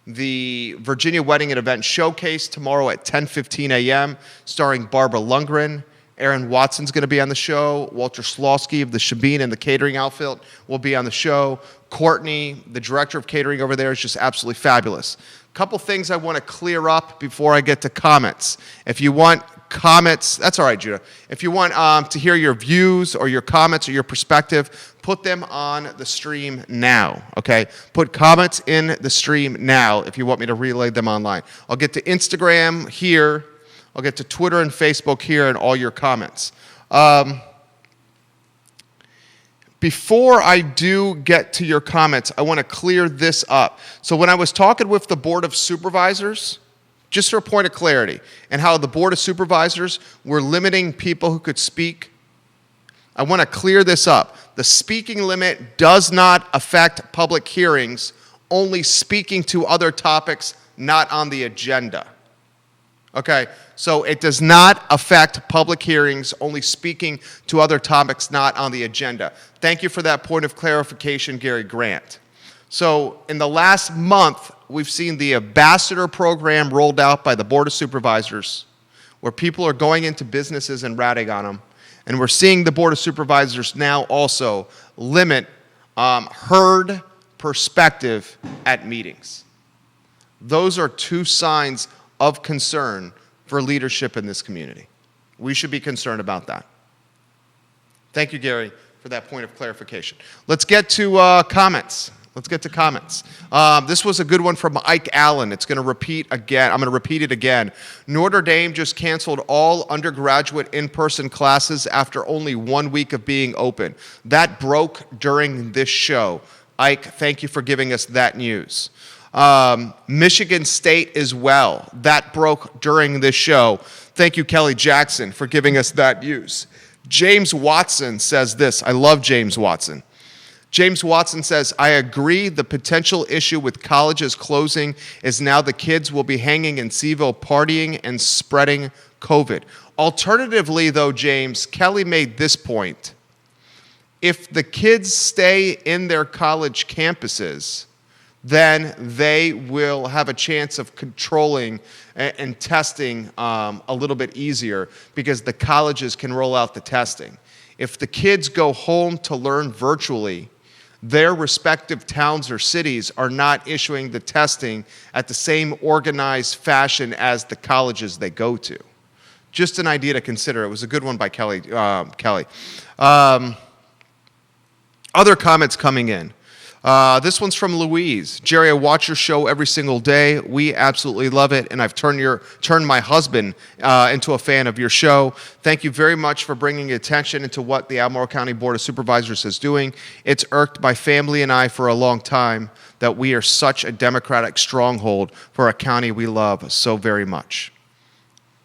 the Virginia Wedding and Event Showcase tomorrow at 10:15 a.m. starring Barbara Lundgren. Aaron Watson's going to be on the show. Walter Slosky of the Shabine and the catering outfit will be on the show. Courtney, the director of catering over there, is just absolutely fabulous. Couple things I want to clear up before I get to comments. If you want comments, that's all right, Judah. If you want to hear your views or your comments or your perspective, put them on the stream now, okay? Put comments in the stream now if you want me to relay them online. I'll get to Instagram here. I'll get to Twitter and Facebook here and all your comments. Before I do get to your comments, I want to clear this up. So when I was talking with the Board of Supervisors, just for a point of clarity, and how the Board of Supervisors were limiting people who could speak, I want to clear this up. The speaking limit does not affect public hearings, only speaking to other topics not on the agenda. Okay, so it does not affect public hearings, only speaking to other topics not on the agenda. Thank you for that point of clarification, Gary Grant. So in the last month, we've seen the ambassador program rolled out by the Board of Supervisors, where people are going into businesses and ratting on them. And we're seeing the Board of Supervisors now also limit heard perspective at meetings. Those are two signs of concern for leadership in this community. We should be concerned about that. Thank you, Gary, for that point of clarification. Let's get to comments. This was a good one from Ike Allen. It's going to repeat again. I'm going to repeat it again. Notre Dame just canceled all undergraduate in-person classes after only 1 week of being open. That broke during this show. Ike, thank you for giving us that news. Michigan State as well. That broke during this show. Thank you, Kelly Jackson, for giving us that news. James Watson says this. I love James Watson. James Watson says, I agree the potential issue with colleges closing is now the kids will be hanging in Seaville partying and spreading COVID. Alternatively, though, James, Kelly made this point. If the kids stay in their college campuses, then they will have a chance of controlling and testing a little bit easier because the colleges can roll out the testing. If the kids go home to learn virtually, their respective towns or cities are not issuing the testing at the same organized fashion as the colleges they go to. Just an idea to consider. It was a good one by Kelly. Other comments coming in. This one's from Louise. Jerry, I watch your show every single day. We absolutely love it, and I've turned my husband into a fan of your show. Thank you very much for bringing attention into what the Albemarle County Board of Supervisors is doing. It's irked my family and I for a long time that we are such a Democratic stronghold for a county we love so very much.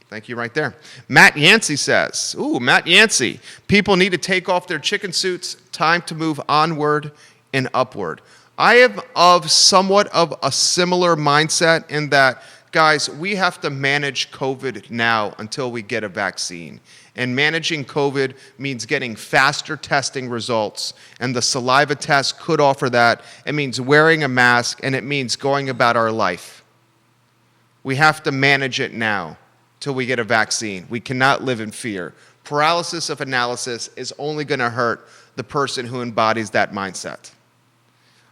Thank you right there. Matt Yancey says, Matt Yancey, people need to take off their chicken suits. Time to move onward and upward. I am of somewhat of a similar mindset in that, guys, we have to manage COVID now until we get a vaccine. And managing COVID means getting faster testing results, and the saliva test could offer that. It means wearing a mask, and it means going about our life. We have to manage it now till we get a vaccine. We cannot live in fear. Paralysis of analysis is only going to hurt the person who embodies that mindset.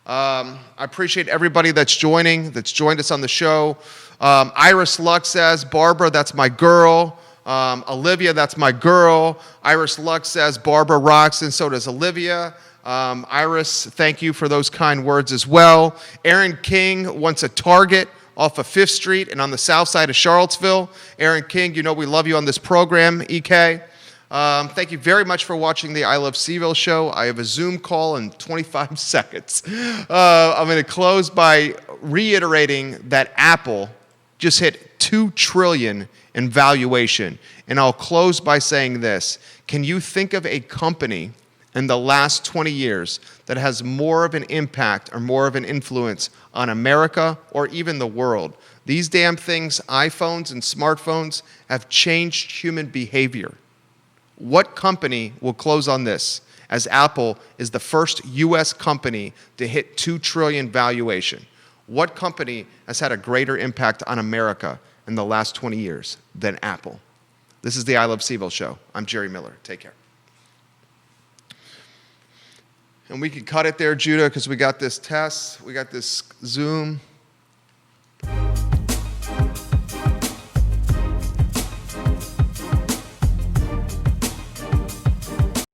I appreciate everybody that's joined us on the show. Iris Luck says, Barbara, that's my girl. Olivia, that's my girl. Iris Luck says, Barbara rocks, and so does Olivia. Iris, thank you for those kind words as well. Aaron King wants a Target off of 5th Street and on the south side of Charlottesville. Aaron King, you know we love you on this program, EK. Thank you very much for watching the I Love CVille show. I have a Zoom call in 25 seconds. I'm going to close by reiterating that Apple just hit $2 trillion in valuation. And I'll close by saying this. Can you think of a company in the last 20 years that has more of an impact or more of an influence on America or even the world? These damn things, iPhones and smartphones, have changed human behavior. What company will close on this, as Apple is the first U.S. company to hit $2 trillion valuation? What company has had a greater impact on America in the last 20 years than Apple? This is the I Love CVille show. I'm Jerry Miller. Take care. And we can cut it there, Judah, because we got this test. We got this Zoom.